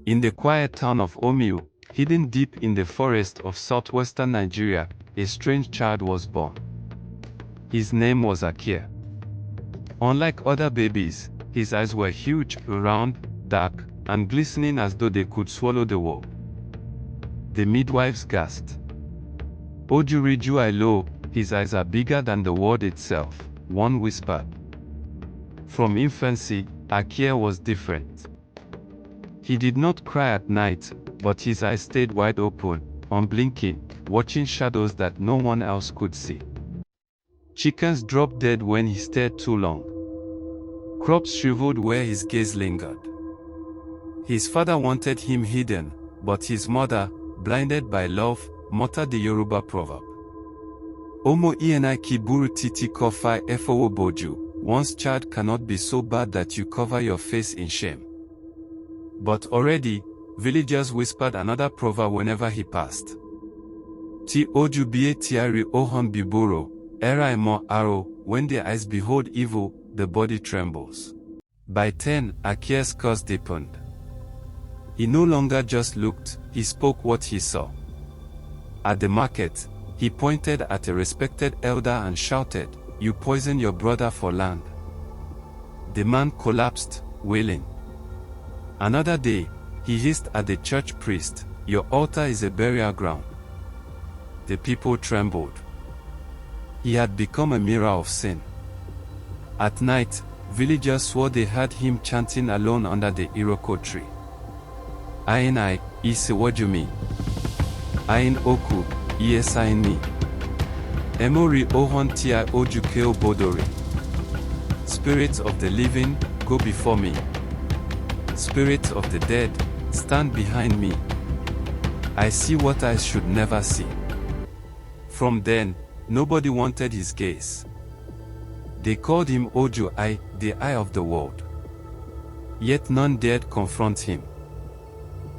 In the quiet town of Omiu, hidden deep in the forest of southwestern Nigeria, a strange child was born. His name was Akere. Unlike other babies, his eyes were huge, round, dark, and glistening as though they could swallow the world. The midwives gasped. Ojuriju Ailo, his eyes are bigger than the world itself, one whispered. From infancy, Akere was different. He did not cry at night, but his eyes stayed wide open, unblinking, watching shadows that no one else could see. Chickens dropped dead when he stared too long. Crops shriveled where his gaze lingered. His father wanted him hidden, but his mother, blinded by love, muttered the Yoruba proverb. Omo ienai kiburu titi kofai efowo boju, one's child cannot be so bad that you cover your face in shame. But already, villagers whispered another proverb whenever he passed. Ti oju bie tiari ohon biburo, era emo aro, when the eyes behold evil, the body trembles. By 10, Akere's curse deepened. He no longer just looked, he spoke what he saw. At the market, he pointed at a respected elder and shouted, "You poison your brother for land." The man collapsed, wailing. Another day, he hissed at the church priest, "Your altar is a burial ground." The people trembled. He had become a mirror of sin. At night, villagers swore they heard him chanting alone under the Iroko tree. Ain isewajumi. Ain oku,iesaini. Emori ohon tia ojukeo bodori. Spirits of the living, go before me. Spirits of the dead, stand behind me. I see what I should never see. From then, nobody wanted his gaze. They called him Ojo Eye, the eye of the world. Yet none dared confront him.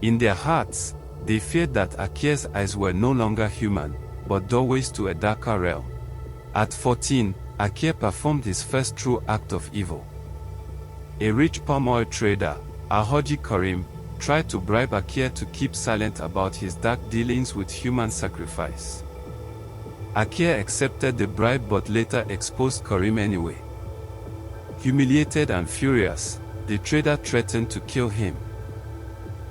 In their hearts, they feared that Akere's eyes were no longer human, but doorways to a darker realm. At 14, Akere performed his first true act of evil. A rich palm oil trader, Alhaji Karim, tried to bribe Akere to keep silent about his dark dealings with human sacrifice. Akere accepted the bribe but later exposed Karim anyway. Humiliated and furious, the trader threatened to kill him.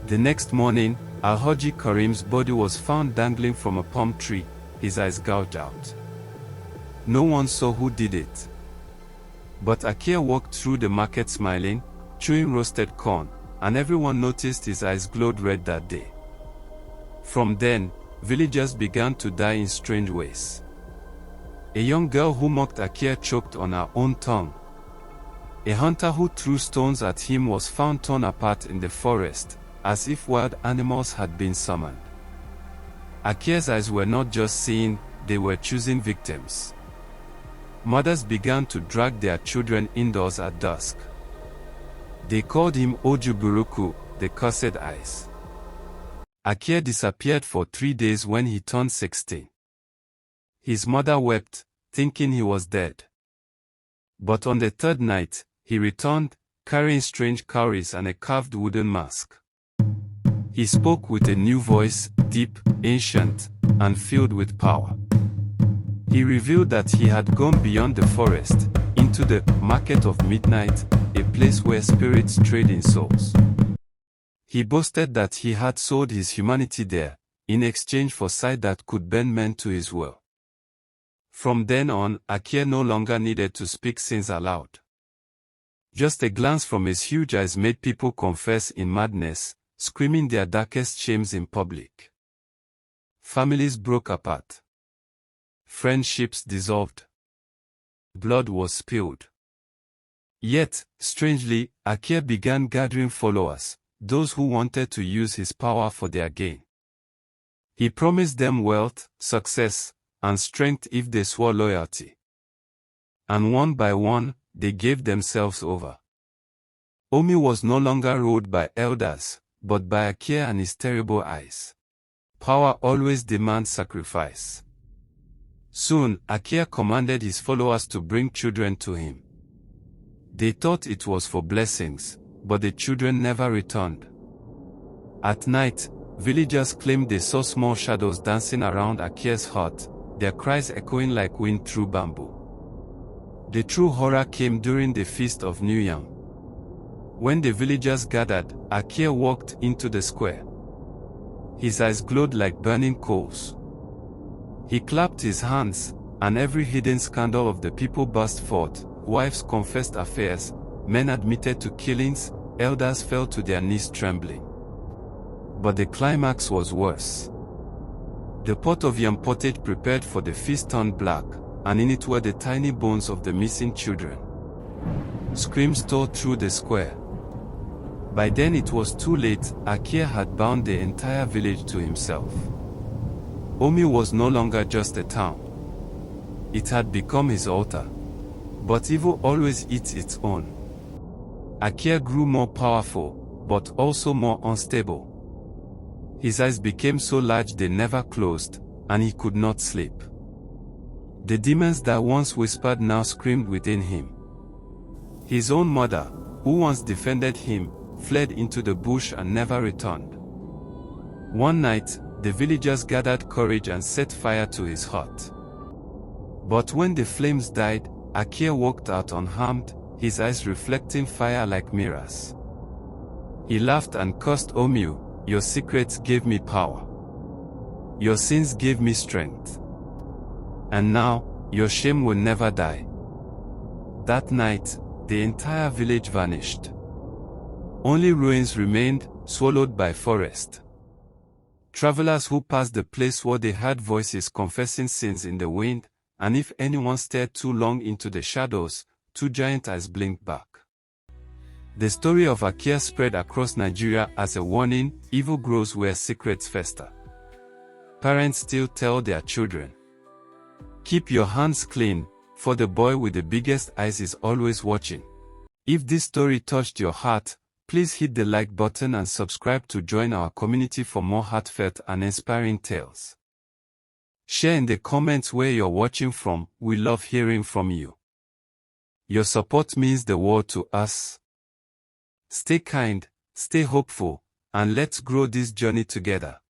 The next morning, Alhaji Karim's body was found dangling from a palm tree, his eyes gouged out. No one saw who did it. But Akere walked through the market smiling, chewing roasted corn, and everyone noticed his eyes glowed red that day. From then, villagers began to die in strange ways. A young girl who mocked Akere choked on her own tongue. A hunter who threw stones at him was found torn apart in the forest, as if wild animals had been summoned. Akere's eyes were not just seeing, they were choosing victims. Mothers began to drag their children indoors at dusk. They called him Ojuburuku, the cursed eyes. Akere disappeared for 3 days when he turned 16. His mother wept, thinking he was dead. But on the third night, he returned, carrying strange cowries and a carved wooden mask. He spoke with a new voice, deep, ancient, and filled with power. He revealed that he had gone beyond the forest, into the market of midnight, a place where spirits trade in souls. He boasted that he had sold his humanity there, in exchange for sight that could bend men to his will. From then on, Akere no longer needed to speak sins aloud. Just a glance from his huge eyes made people confess in madness, screaming their darkest shames in public. Families broke apart. Friendships dissolved. Blood was spilled. Yet, strangely, Akere began gathering followers, those who wanted to use his power for their gain. He promised them wealth, success, and strength if they swore loyalty. And one by one, they gave themselves over. Omi was no longer ruled by elders, but by Akere and his terrible eyes. Power always demands sacrifice. Soon, Akere commanded his followers to bring children to him. They thought it was for blessings, but the children never returned. At night, villagers claimed they saw small shadows dancing around Akere's hut, their cries echoing like wind through bamboo. The true horror came during the Feast of New Yam. When the villagers gathered, Akere walked into the square. His eyes glowed like burning coals. He clapped his hands, and every hidden scandal of the people burst forth. Wives confessed affairs, men admitted to killings, elders fell to their knees trembling. But the climax was worse. The pot of yam pottage prepared for the feast turned black, and in it were the tiny bones of the missing children. Screams tore through the square. By then it was too late. Akere had bound the entire village to himself. Omi was no longer just a town. It had become his altar. But evil always eats its own. Akere grew more powerful, but also more unstable. His eyes became so large they never closed, and he could not sleep. The demons that once whispered now screamed within him. His own mother, who once defended him, fled into the bush and never returned. One night, the villagers gathered courage and set fire to his hut. But when the flames died, Akere walked out unharmed, his eyes reflecting fire like mirrors. He laughed and cursed Omiu, "Your secrets gave me power. Your sins gave me strength. And now, your shame will never die." That night, the entire village vanished. Only ruins remained, swallowed by forest. Travelers who passed the place swore they heard voices confessing sins in the wind, and if anyone stared too long into the shadows, two giant eyes blinked back. The story of Akere spread across Nigeria as a warning: evil grows where secrets fester. Parents still tell their children, "Keep your hands clean, for the boy with the biggest eyes is always watching." If this story touched your heart, please hit the like button and subscribe to join our community for more heartfelt and inspiring tales. Share in the comments where you're watching from. We love hearing from you. Your support means the world to us. Stay kind, stay hopeful, and let's grow this journey together.